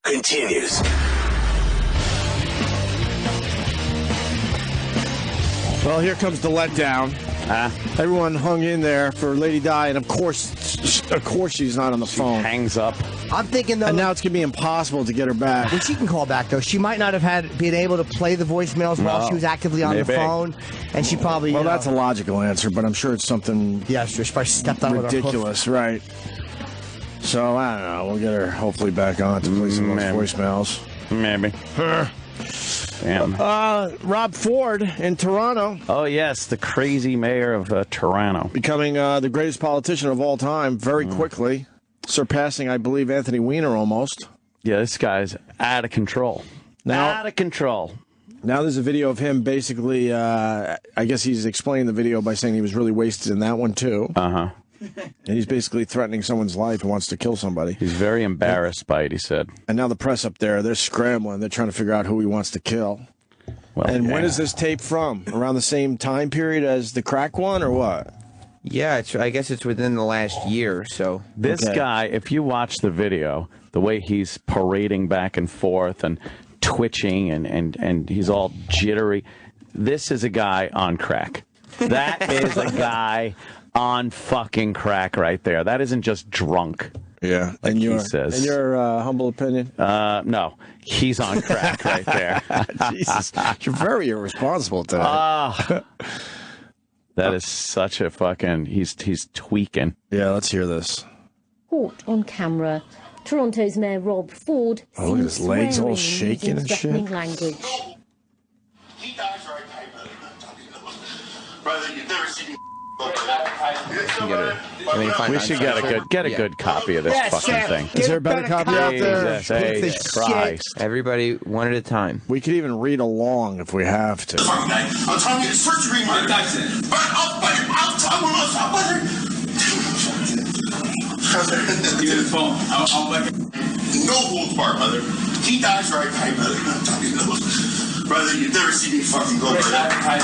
Continues. Well, here comes the letdown. Everyone hung in there for Lady Di, and of course she's not on the phone. Hangs up. I'm thinking, though... And now it's going to be impossible to get her back. Well, she can call back, though. She might not have been able to play the voicemails while she was actively on the phone. And she probably... Well, that's a logical answer, but I'm sure it's something... Yeah, she probably stepped on ridiculous, right. So, I don't know. We'll get her hopefully back on to play some of those voicemails. Maybe. Damn. Rob Ford in Toronto. Oh, yes, the crazy mayor of Toronto. Becoming the greatest politician of all time very quickly. Surpassing, I believe, Anthony Weiner almost. Yeah, this guy's out of control. Out of control. Now there's a video of him basically, I guess he's explaining the video by saying he was really wasted in that one, too. Uh-huh. And he's basically threatening someone's life and wants to kill somebody. He's very embarrassed by it, he said. And now the press up there, they're scrambling. They're trying to figure out who he wants to kill. Well, and when is this tape from? Around the same time period as the crack one, or what? Yeah, I guess it's within the last year or so. This guy, if you watch the video, the way he's parading back and forth and twitching and he's all jittery, this is a guy on crack. That is a guy on fucking crack right there. That isn't just drunk. Yeah. Like in he says. In your humble opinion? No. He's on crack right there. Jesus. You're very irresponsible today. That is such a fucking... He's tweaking. Yeah, let's hear this. Caught on camera. Toronto's Mayor Rob Ford look at his legs all shaking and shit. Language. Brother, you've never seen me. We should get a good copy of this fucking thing. Is there a better copy out there? Jesus Christ. Everybody, one at a time. We could even read along if we have to. I'm telling you, it's first degree murder. I'll tell you. Give me the phone. No holds barred, brother. He dies right, brother. Brother, you've never seen me fucking go, brother.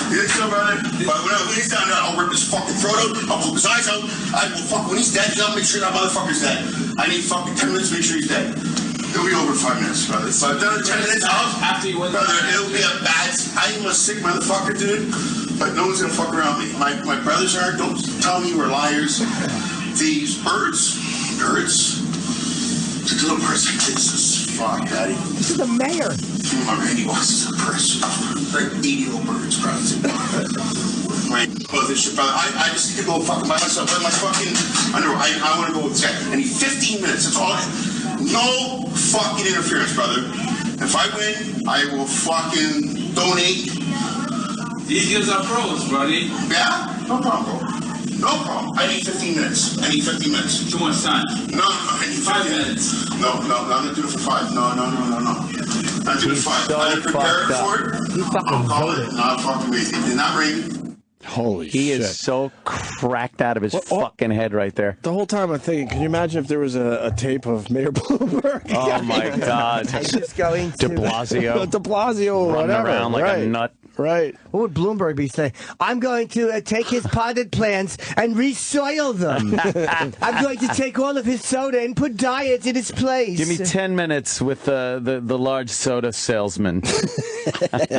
You think so, brother? But when he's down there, I'll rip his fucking throat out. I'll poke his eyes out. I will fuck when he's dead. I'll make sure that motherfucker's dead. I need fucking 10 minutes to make sure he's dead. It'll be over 5 minutes, brother. So I've done it 10 minutes. After you win, brother, it'll be a bad. I'm a sick motherfucker, dude. But no one's gonna fuck around me. My brothers are. Don't tell me we're liars. These birds. The little birds like this. Fuck, daddy. This is the mayor. My Randy watches the press. Like 80 little birds, bro. Right. Oh, this shit, brother. I just need to go fucking by myself. But my fucking. I want to go with Zach. I need 15 minutes. That's all. No fucking interference, brother. If I win, I will fucking donate. These guys are pros, buddy. Yeah? No problem, bro. No problem. I need 15 minutes. Too much time. No, I need 5 minutes. No, I'm not doing it for 5. No. I'm doing 5. So I'm prepared for it. He fucking voted. Not fucking me. It did not ring. Holy shit. He is so cracked out of his fucking head right there. The whole time I'm thinking, can you imagine if there was a tape of Mayor Bloomberg? Oh, my God. Just going to... De Blasio, running whatever. around like a nut. Right. What would Bloomberg be saying? I'm going to take his potted plants and re-soil them. I'm going to take all of his soda and put diet in its place. Give me 10 minutes with the large soda salesman. Oh,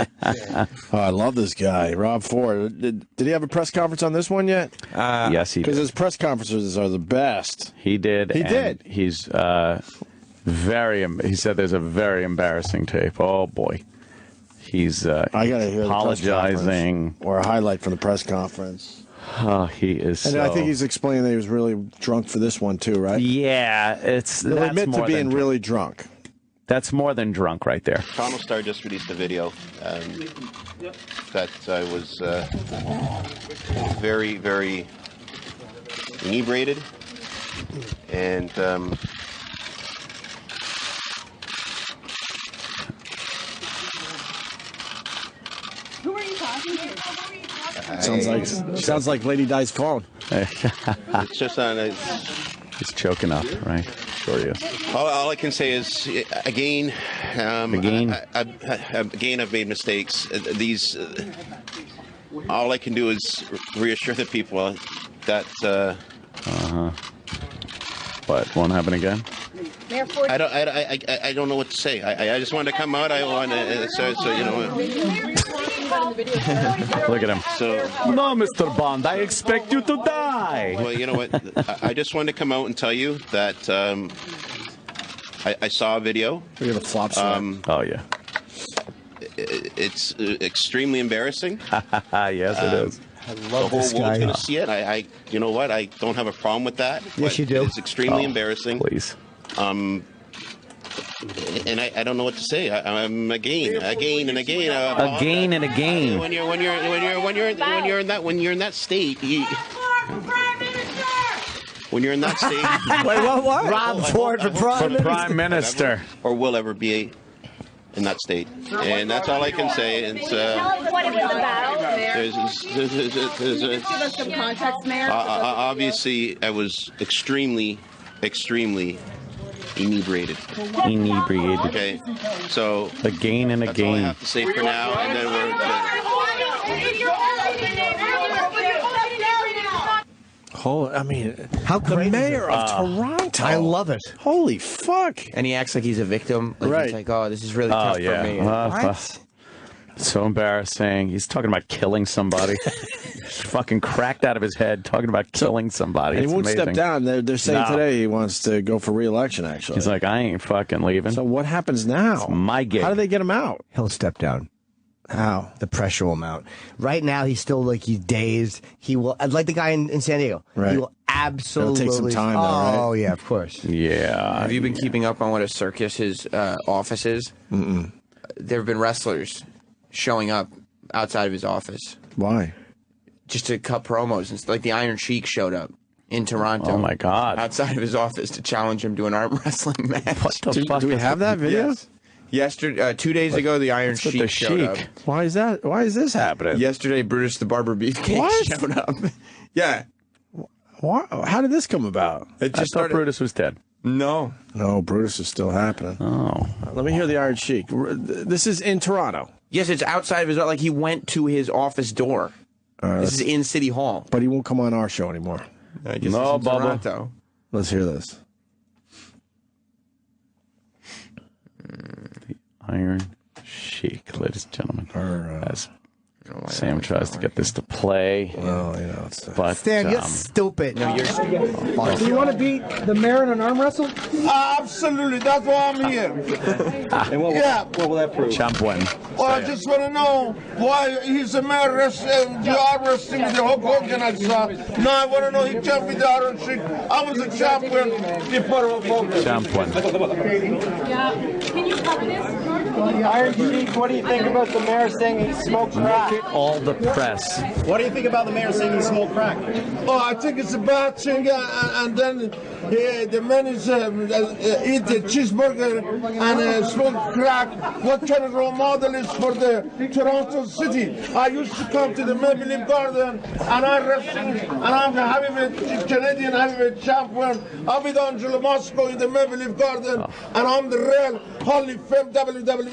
I love this guy, Rob Ford. Did he have a press conference on this one yet? Yes, he did. Because his press conferences are the best. He did. He did. He's he said there's a very embarrassing tape. Oh, boy. He's I gotta hear apologizing. Or a highlight from the press conference. Oh, he is. And I think he's explaining that he was really drunk for this one, too, right? Yeah. He'll admit to being really drunk. That's more than drunk right there. Toronto Star just released a video that was very, very inebriated, and Who are you talking to? Sounds like Lady Di's phone. it's just on a... He's choking up, right? Sure he is. All I can say is, again, I've made mistakes. All I can do is reassure the people that What, won't happen again? I don't know what to say. I just wanted to come out. I want to, so you know. Look at him. So, no, Mr. Bond, I expect you to die. well, you know what? I just wanted to come out and tell you that I saw a video. Look at the flops. Oh, yeah. It's extremely embarrassing. Yes, it is. I The love whole this world's guy. going to see it. You know what? I don't have a problem with that. Yes, you do. It's extremely embarrassing. Please. And I don't know what to say. I'm again. Again and again. When you're in that state. When you're in that state. Wait, what? Rob Ford for Prime Minister. Or will ever be in that state, and that's all I can say. It's What it was about. give us some context, Mayor. Obviously, I was extremely inebriated. Okay, so again and that's all I again. have to say for now, and then we're. I mean, How the great is mayor it? of Toronto. I love it. Holy fuck. And he acts like he's a victim. Like, Right. He's like, oh, this is really tough for me. What? So embarrassing. He's talking about killing somebody. Fucking cracked out of his head talking about killing somebody. And he It's won't amazing. step down. They're saying No. today he wants to go for re-election, actually. He's like, I ain't fucking leaving. So what happens now? It's my gig. How do they get him out? He'll step down. How? The pressure will mount. Right now, he's still like he's dazed. He will, like the guy in San Diego. Right. He will absolutely. It'll take some time, though, right? Oh yeah, of course. Yeah. Have you been keeping up on what a circus his office is? Mm-mm. There have been wrestlers showing up outside of his office Why? just to cut promos. And like the Iron Sheik showed up in Toronto. Oh, my God. Outside of his office to challenge him to an arm wrestling match. What the fuck? Do we have that video? Yes. Yesterday, 2 days ago, the Iron What's with Sheik the showed up. Sheik? Why is that? Why is this happening? Yesterday, Brutus the Barber Beefcake What? showed up. Yeah. Why, how did this come about? It I just thought started. Brutus was dead. No. No, Brutus is still happening. Oh. Let me hear the Iron Sheik. This is in Toronto. Yes, it's outside of his. Like he went to his office door. This is in City Hall. But he won't come on our show anymore. I guess No, it's in Bubba. Toronto. Let's hear this. Iron Sheik, ladies and gentlemen. As I don't know why Sam that tries was to get this to play. Well, you know, it's But Stan, you're stupid. No, you're Do you want to beat the mayor in an arm wrestle? Absolutely, that's why I'm here. what will that prove? Champ win. Well, I just want to know why he's a mayor wrestling, the arm wrestling with the Hulk Hogan I saw. No, I want to know he jumped with the Iron Sheik. I was a champion before Hulk Hogan. Champ win. Can you cover this? The Iron Sheik, what do you think about the mayor saying he smoked crack? Look at all the press. What do you think about the mayor saying he smoked crack? Oh, I think it's a bad thing, and then the man is eat a cheeseburger and smoke crack. What kind of role model is for the Toronto city? I used to come to the Maple Leaf Garden, and I'm wrestling, and I'm the heavyweight Canadian heavyweight champion. I'm with Angelo Moscow in the Maple Leaf Garden, and I'm the real Hall of Fame WWE.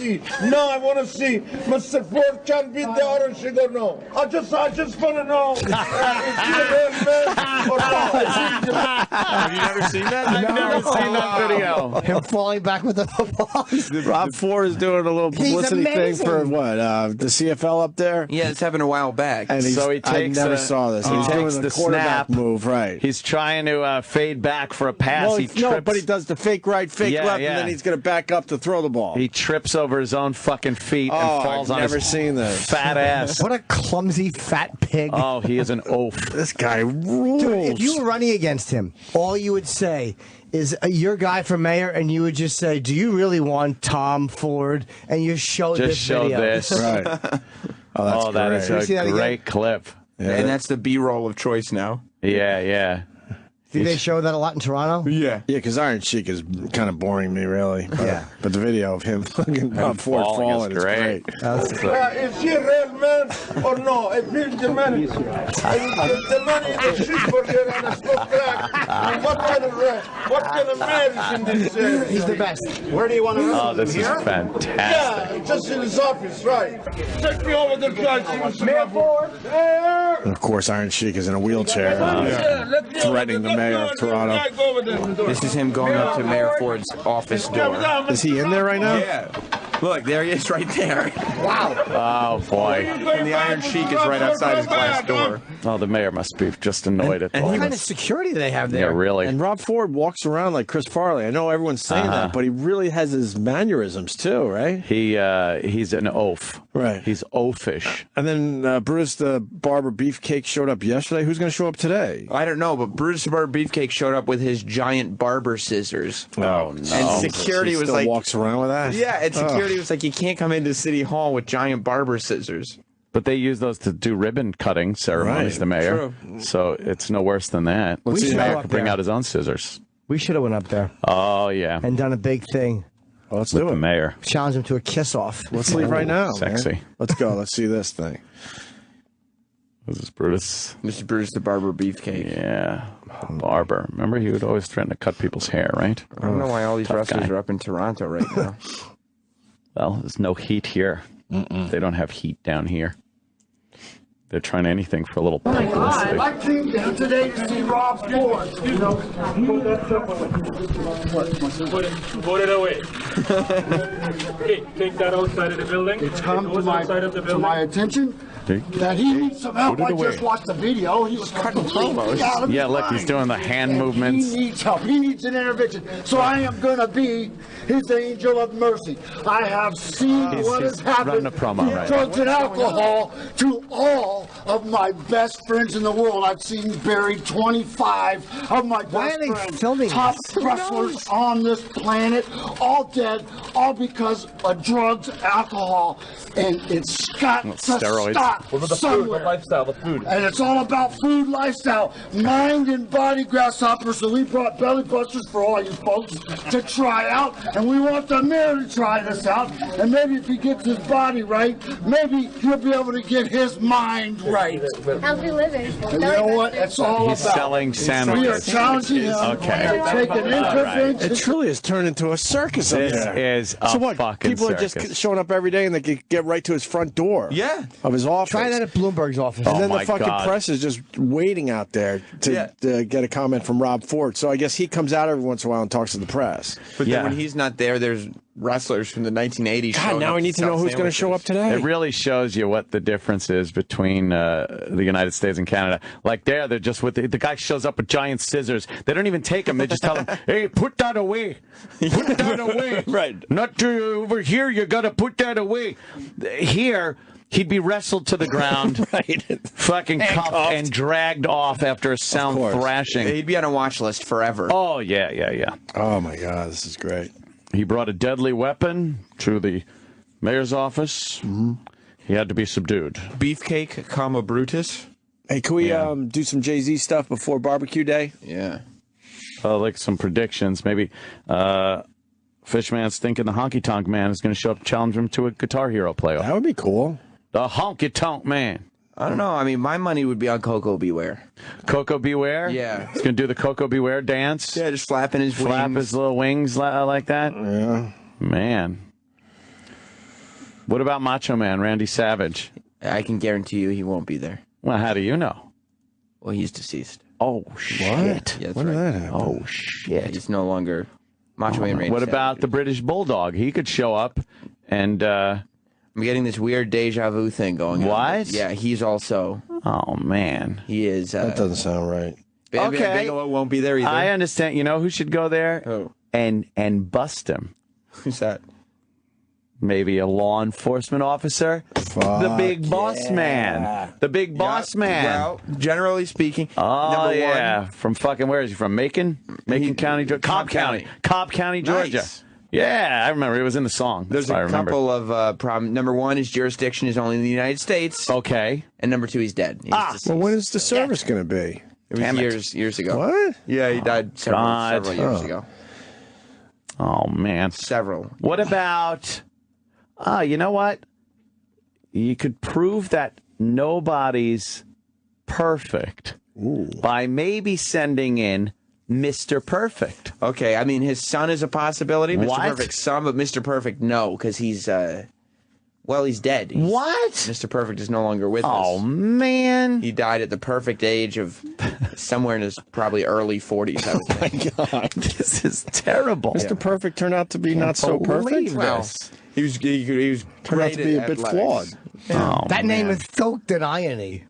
Now I want to see Mr. Ford can beat the Iron Sheik or no. I just want to know is he a real man or not? Have you never seen that? I've never seen that video. Him falling back with the football. Rob Ford is doing a little publicity thing amazing. for what? The CFL up there? Yeah, it's happened a while back. And So he I takes never a- saw this. he He's takes doing the the quarterback snap. move, right? He's trying to fade back for a pass. Well, He no, trips. but he does the fake right, fake Yeah, left, yeah. and then he's going to back up to throw the ball. He trips over his own fucking feet and falls I've on never his seen this. fat ass. What a clumsy fat pig. Oh, he is an oaf. This guy rules. Dude, if you were running against him, all you would say is your guy for mayor, and you would just say, "Do you really want Tom Ford?" And you show Just this show video. this. Right. Oh, That great. is Can we see a that again? great clip. And that's the B-roll of choice now. Yeah, yeah. Do they show that a lot in Toronto? Yeah. Yeah, because Iron Sheik is kind of boring me, really. Yeah. But the video of him fucking Ford falling falling is is great. great. Is he a real man man or no? I feel the man. The man is a cheeseburger and a smoked crack. What kind of man is in this? He's the best. Where do you want to wrestle? Oh, this is fantastic. Yeah, just in his office, right. Take me over the judge. And of course, Iron Sheik is in a wheelchair, threatening the mayor of Toronto. This is him going up to Mayor Ford's office door. Is he in there right now? Yeah. Look, there he is right there. Oh, boy. And the Iron Sheik is right outside his glass door. Oh, the mayor must be just annoyed at all What this. kind of security do they have there? Yeah, really. And Rob Ford walks around like Chris Farley. I know everyone's saying that, but he really has his mannerisms too, right? He's an oaf. Right. He's oafish. And then Brutus the Barber Beefcake showed up yesterday. Who's going to show up today? I don't know, but Brutus the Barber Beefcake showed up with his giant barber scissors. Oh, no. And security He was still like... walks around with that? Yeah, and security was like, you can't come into City Hall with giant barber scissors. But they use those to do ribbon cutting ceremonies, Right. the mayor. True. So it's no worse than that. Let's The see mayor that. could bring out his own scissors. We should have went up there Oh, yeah. and done a big thing. Well, let's With do the it. mayor. Challenge him to a kiss-off. Let's leave right now. Sexy. Man. Let's go. Let's see this thing. This is Brutus. This is Brutus the Barber Beefcake. Yeah. Barber. Remember, he would always threaten to cut people's hair, right? I don't know why all these wrestlers guy. are up in Toronto right now. Well, there's no heat here. They don't have heat down here. They're trying anything for a little publicity. I came down today to see Rob Ford. You know, Put it away. Okay, take that outside of the building. It's come It goes outside of the to building. my attention that he needs some help. Put it I just away. watched the video. He was cutting promos. Yeah, look, he's doing the hand movements. He needs help. He needs an intervention. So I am going to be his angel of mercy. I have seen what has he's happened running a promo through right drugs and alcohol to all of my best friends in the world. I've seen buried 25 of my Why best are they friends, filming top this? wrestlers on this planet, all dead, all because of drugs, alcohol, and it's got to steroids. stop The somewhere. lifestyle, the food. And it's all about food, lifestyle, mind and body grasshoppers. So we brought belly busters for all you folks to try out. And we want the mayor to try this out. And maybe if he gets his body right, maybe he'll be able to get his mind right. Healthy living. And you know what? It's all He's about. selling We are sandwiches. challenging him Okay. to take an intervention. It truly has turned into a circus up This there. is a So what? fucking People are circus. just showing up every day and they can get right to his front door. Yeah. Of his office. Try that at Bloomberg's office. And Oh then my the fucking God. press is just waiting out there to get a comment from Rob Ford. So I guess he comes out every once in a while and talks to the press. But Yeah. then when he's not there, there's wrestlers from the 1980s. God, showing now up we need to know sell who's going to show up sandwiches. today. It really shows you what the difference is between the United States and Canada. Like they're just with the guy shows up with giant scissors. They don't even take them. They just tell him, "Hey, put that away. Put that away. Right. Not to over here. You got to put that away." Here, he'd be wrestled to the ground, Right. fucking cuffed Handcuffed. and dragged off after a sound course. thrashing. He'd be on a watch list forever. Oh yeah. Oh, my God. This is great. He brought a deadly weapon to the mayor's office. He had to be subdued. Beefcake, comma Brutus. Hey, can we do some Jay-Z stuff before barbecue day? Yeah. Like some predictions. Maybe Fishman's thinking the Honky Tonk Man is going to show up and challenge him to a Guitar Hero playoff. That would be cool. The Honky Tonk Man. I don't know. I mean, my money would be on Coco Beware. Coco Beware? Yeah. He's going to do the Coco Beware dance? Yeah, just flapping his Flap wings. his little wings like that? Yeah. Man. What about Macho Man, Randy Savage? I can guarantee you he won't be there. Well, how do you know? Well, he's deceased. Oh, shit. Yeah, that's When did right. that happen? Oh, Yeah, shit. he's no longer Macho Man Randy What Savage. about the British Bulldog? He could show up and... I'm getting this weird deja vu thing going on. What? Yeah, he's also. Oh, man. He is. That doesn't sound right. Bam Bam Okay. Bigelow won't be there either. I understand. You know who should go there? Who? And bust him. Who's that? Maybe a law enforcement officer. The big boss man. The big boss man. Well, generally speaking, Oh, number yeah. one. From fucking, where is he from? Macon? Macon County, Georgia? Cobb County. Cobb County, Georgia. Nice. Yeah, I remember. It was in the song. There's That's why I a remember. couple of problems. Number one, his jurisdiction is only in the United States. Okay. And number two, he's dead. He's deceased. Well, when is the service going to be? It was years ago. What? Yeah, he died several years Oh. ago. Oh, man. Several. What about... you know what? you could prove that nobody's perfect by maybe sending in Mr. Perfect. Okay, I mean, his son is a possibility. Mr. What? Perfect's son, but Mr. Perfect, no, because he's, he's dead. What? Mr. Perfect is no longer with us. Oh, man. He died at the perfect age of somewhere in his probably early 40s, I would think. My God. This is terrible. Mr. Perfect turned out to be not so perfect. Well, he was Turned out to be a bit flawed. Oh, That name is soaked in irony.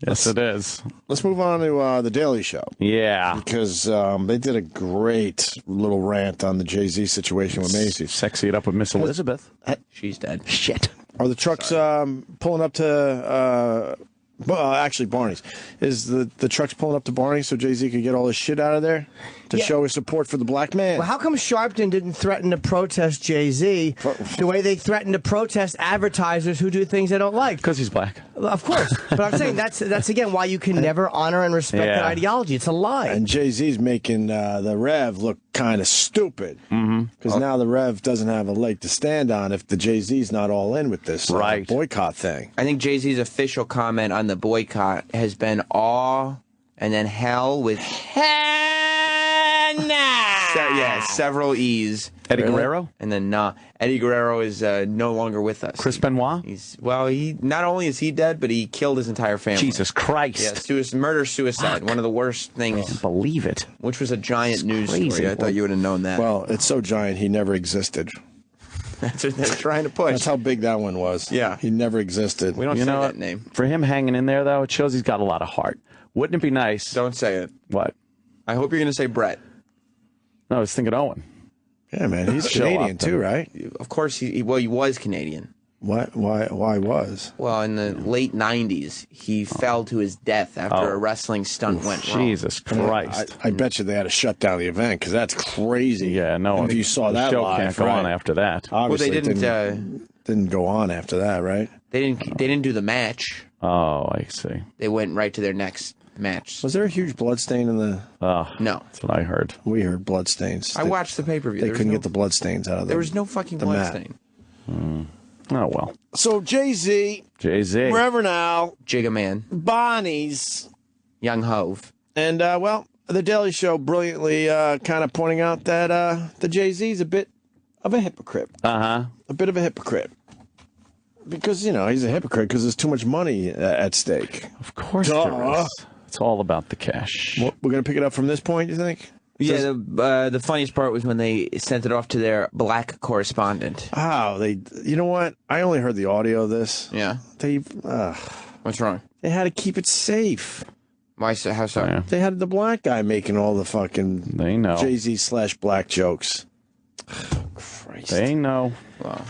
Yes, it is. Let's move on to The Daily Show. Yeah. Because they did a great little rant on the Jay-Z situation with Macy's. Sexy it up with Miss Elizabeth. She's dead. Shit. Are the trucks pulling up to... actually, Barney's. Is the trucks pulling up to Barney's so Jay-Z could get all his shit out of there to show his support for the black man? Well, how come Sharpton didn't threaten to protest Jay-Z the way they threatened to protest advertisers who do things they don't like? Because he's black. Of course. But I'm saying that's again, why you can never honor and respect an ideology. It's a lie. And Jay-Z's making the Rev look kind of stupid. Because now the Rev doesn't have a leg to stand on if the Jay-Z's not all in with this boycott thing. I think Jay-Z's official comment on the boycott has been awe and then hell with several E's. Eddie Guerrero? And then nah. Eddie Guerrero is no longer with us. Chris Benoit? He not only is he dead, but he killed his entire family. Jesus Christ. Yeah, murder-suicide. One of the worst things. I can't believe it. Which was a giant news crazy. story. I thought you would have known that. Well, it's so giant he never existed. That's what they're trying to push. That's how big that one was. Yeah. He never existed. We don't say that name. For him hanging in there, though, it shows he's got a lot of heart. Wouldn't it be nice? Don't say it. What? I hope you're going to say Brett. No, I was thinking Owen. Yeah, man. He's Canadian, too, right? Of course, he was Canadian. What? Why was? Well, in the late 90s, he fell to his death after a wrestling stunt went wrong. Jesus Christ. I bet you they had to shut down the event because that's crazy. Yeah, no. If you saw that show live, can't go on after that. Obviously, well, they didn't go on after that, right? They didn't do the match. Oh, I see. They went right to their next match. Was there a huge blood stain in the... No. That's what I heard. We heard blood stains. I watched the pay-per-view. They couldn't get the blood stains out of There was no fucking blood stain. Oh, well. So, Jay-Z. Wherever now. Jigga Man. Bonnie's. Young Hove. And, The Daily Show brilliantly kind of pointing out that the Jay-Z's a bit of a hypocrite. Uh-huh. A bit of a hypocrite. Because, he's a hypocrite because there's too much money at stake. Of course there is. It's all about the cash. We're going to pick it up from this point, you think? Yeah, the funniest part was when they sent it off to their black correspondent. Oh, you know what? I only heard the audio of this. Yeah. What's wrong? They had to keep it safe. Why? How so? Yeah. They had the black guy making all the fucking Jay-Z / black jokes. Oh, Christ. They know. Wow.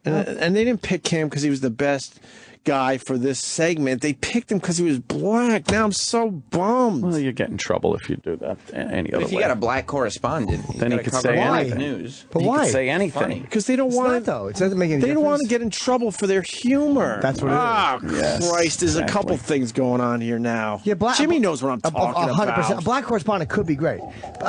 And they didn't pick him because he was the best guy for this segment. They picked him because he was black. Now I'm so bummed. Well, you get in trouble if you do that any other way. If you got a black correspondent, then he could say anything. News. But he why? could say anything. Because they don't want to. Though it doesn't make any They difference. don't want to get in trouble for their humor. That's what it is. Oh, Christ! There's a couple things going on here now. Yeah, Jimmy knows what I'm talking 100%. about. A black correspondent could be great,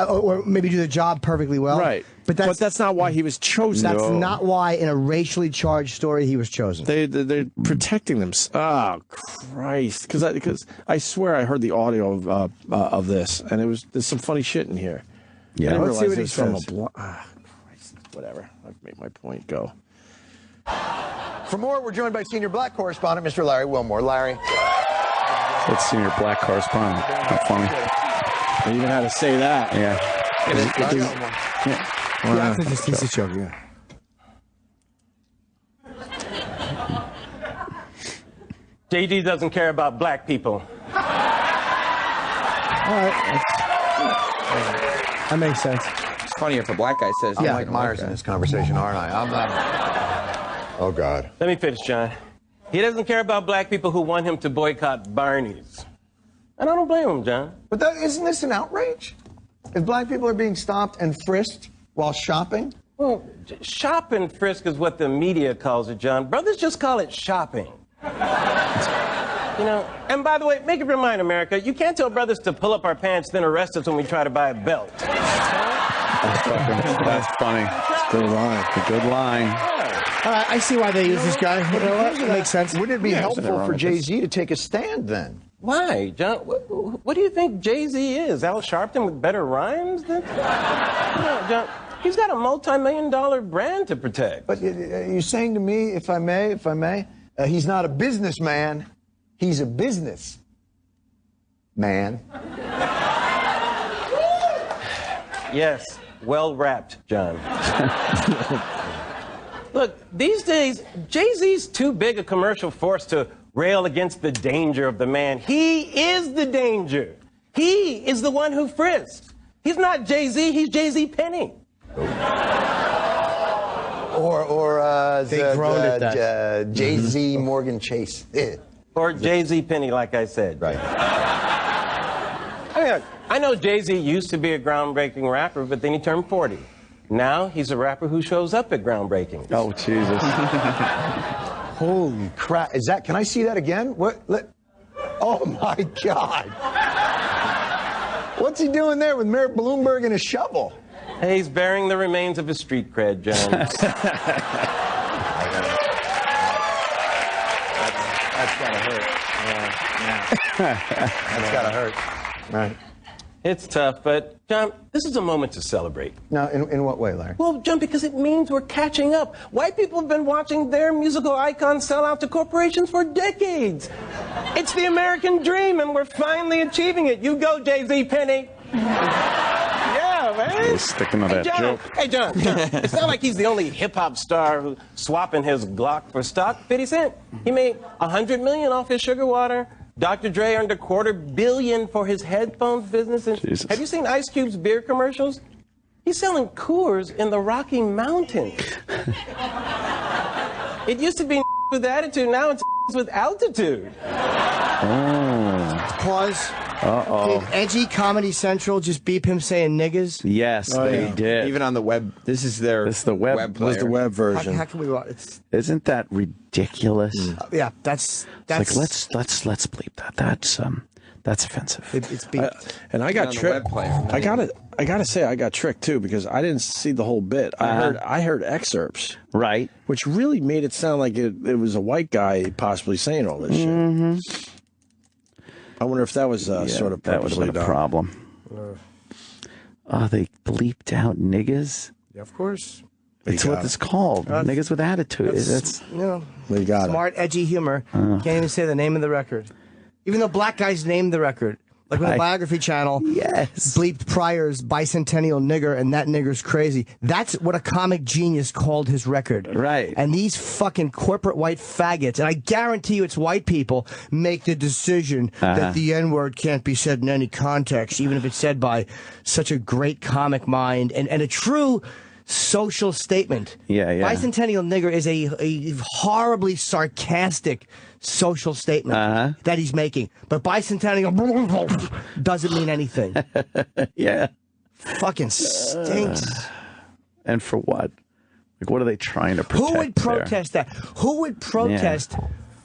or maybe do the job perfectly well. Right. But that's not why he was chosen. That's not why, in a racially charged story, he was chosen. They're protecting them. Oh, Christ! Because I swear I heard the audio of this, and there's some funny shit in here. Yeah, I didn't let's see realize what it he was from says. Christ, whatever. I've made my point. Go. For more, we're joined by senior black correspondent, Mr. Larry Wilmore. Larry. Let's see your black correspondent. How funny. I even had to say that. Yeah. Yeah, he's a joke, yeah. JD doesn't care about black people. All right. That makes sense. It's funny if a black guy says, I'm Mike Myers in this conversation, aren't I? I'm not. Oh, God. Let me finish, John. He doesn't care about black people who want him to boycott Barney's. And I don't blame him, John. But isn't this an outrage? If black people are being stopped and frisked while shopping? Well, shop and frisk is what the media calls it, John. Brothers just call it shopping. And by the way, make up your mind, America. You can't tell brothers to pull up our pants, then arrest us when we try to buy a belt. That's funny. Good line. A good line. I see why they use this guy. You know what? It makes sense. Wouldn't it be helpful for Jay-Z to take a stand then? Why, John? What do you think Jay-Z is? Al Sharpton with better rhymes? No, John, he's got a multi-million-dollar brand to protect. But you're saying to me, if I may, he's not a businessman. He's a business man. Yes, well wrapped, John. Look, these days, Jay-Z's too big a commercial force to rail against the danger of the man. He is the danger. He is the one who frisks. He's not Jay-Z, he's Jay-Z Penny. Or They groaned at that. Jay-Z Morgan Chase. Or Jay-Z Penny, like I said. Right. I know Jay-Z used to be a groundbreaking rapper, but then he turned 40. Now he's a rapper who shows up at groundbreaking. Oh, Jesus. Holy crap. Is that, can I see that again? Oh my God. What's he doing there with Mayor Bloomberg and a shovel? Hey, he's burying the remains of his street cred, John. That's gotta hurt. That's gotta hurt. Right. It's tough, but, John, this is a moment to celebrate. Now, in what way, Larry? Well, John, because it means we're catching up. White people have been watching their musical icons sell out to corporations for decades. It's the American dream, and we're finally achieving it. You go, Jay-Z Penny. Yeah, man. He's sticking to that joke. Hey, John, it's not like he's the only hip-hop star who's swapping his Glock for stock. 50 Cent, he made $100 million off his sugar water. Dr. Dre earned $250 million for his headphones business. And have you seen Ice Cube's beer commercials? He's selling Coors in the Rocky Mountains. It used to be with attitude, now it's with altitude. Pause. Uh-oh. Did edgy Comedy Central just beep him saying niggas? Yes, they did. Even on the web. This is the This web player. is the web version. How can we watch? Isn't that ridiculous? Yeah, that's It's like let's bleep that. That's offensive. It's beeped. And I got tricked. I gotta say I got tricked too because I didn't see the whole bit. I heard excerpts, right, which really made it sound like it was a white guy possibly saying all this shit. I wonder if that was sort of that would have been a problem. They bleeped out niggas. Yeah, of course. It's what it's called. Niggas with attitude. That's we got smart, edgy humor. Can't even say the name of the record. Even though black guys named the record. Like when the Biography Channel bleeped Pryor's Bicentennial Nigger and That Nigger's Crazy. That's what a comic genius called his record. Right. And these fucking corporate white faggots, and I guarantee you it's white people, make the decision that the N-word can't be said in any context, even if it's said by such a great comic mind and a true social statement. Yeah. Bicentennial Nigger is a horribly sarcastic social statement that he's making. But bicentennial doesn't mean anything. Yeah. Fucking stinks. And for what? Like, what are they trying to protect? Who would protest that? Who would protest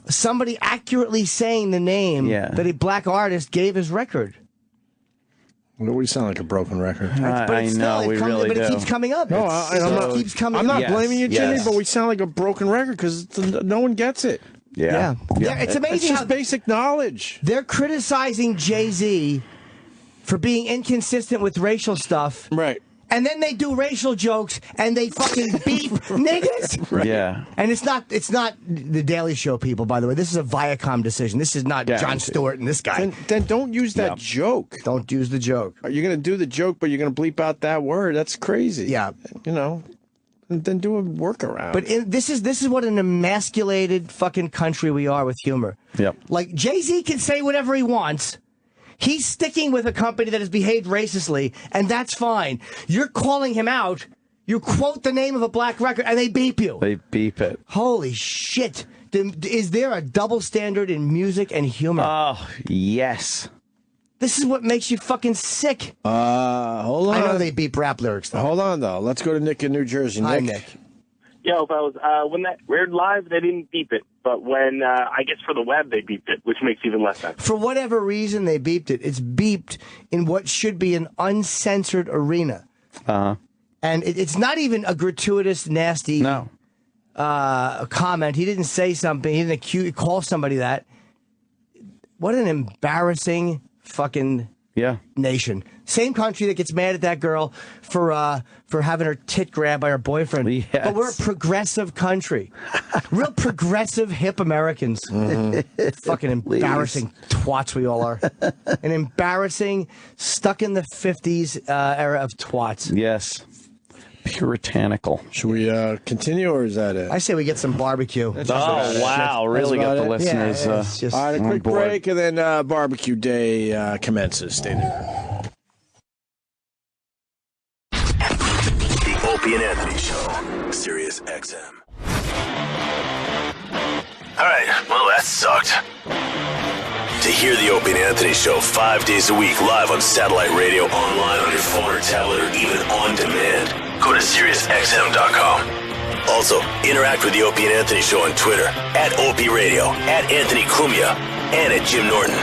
somebody accurately saying the name that a black artist gave his record? We sound like a broken record. I know, we really do. But it keeps coming up. No, it keeps coming I'm up. not blaming you, Jimmy, but we sound like a broken record because no one gets it. Yeah, it's amazing. It's just basic knowledge. They're criticizing Jay-Z for being inconsistent with racial stuff. Right. And then they do racial jokes and they fucking beat niggas. Right. Yeah. And it's not the Daily Show people, by the way. This is a Viacom decision. This is not Jon Stewart and this guy. Then don't use that joke. Don't use the joke. You're going to do the joke, but you're going to bleep out that word. That's crazy. Yeah. You know, and then do a workaround. But this is what an emasculated fucking country we are with humor. Yep. Like, Jay-Z can say whatever he wants. He's sticking with a company that has behaved racistly, and that's fine. You're calling him out. You quote the name of a black record, and they beep you. They beep it. Holy shit. Is there a double standard in music and humor? Oh, yes. This is what makes you fucking sick. Hold on. I know they beep rap lyrics, though. Hold on, though. Let's go to Nick in New Jersey. Hi, Nick. Yo, fellas, when that aired live, they didn't beep it. But when, I guess for the web, they beeped it, which makes even less sense. For whatever reason, they beeped it. It's beeped in what should be an uncensored arena. And it's not even a gratuitous, nasty comment. He didn't say something. He didn't call somebody that. What an embarrassing fucking nation. Same country that gets mad at that girl for having her tit grabbed by her boyfriend. Yes. But we're a progressive country. Real progressive, hip Americans. Fucking embarrassing twats we all are. An embarrassing, stuck in the 50s era of twats. Yes. Puritanical. Should we continue, or is that it? I say we get some barbecue. Wow, really got the listeners. All right, a quick break, and then barbecue day commences. Stay there. The Opie and Anthony Show, Sirius XM. All right, well, that sucked. To hear the Opie and Anthony Show 5 days a week, live on satellite radio, online on your phone or tablet, or even on demand, go to SiriusXM.com. Also, interact with the Opie and Anthony Show on Twitter, @Opie Radio, @Anthony Cumia, and @Jim Norton.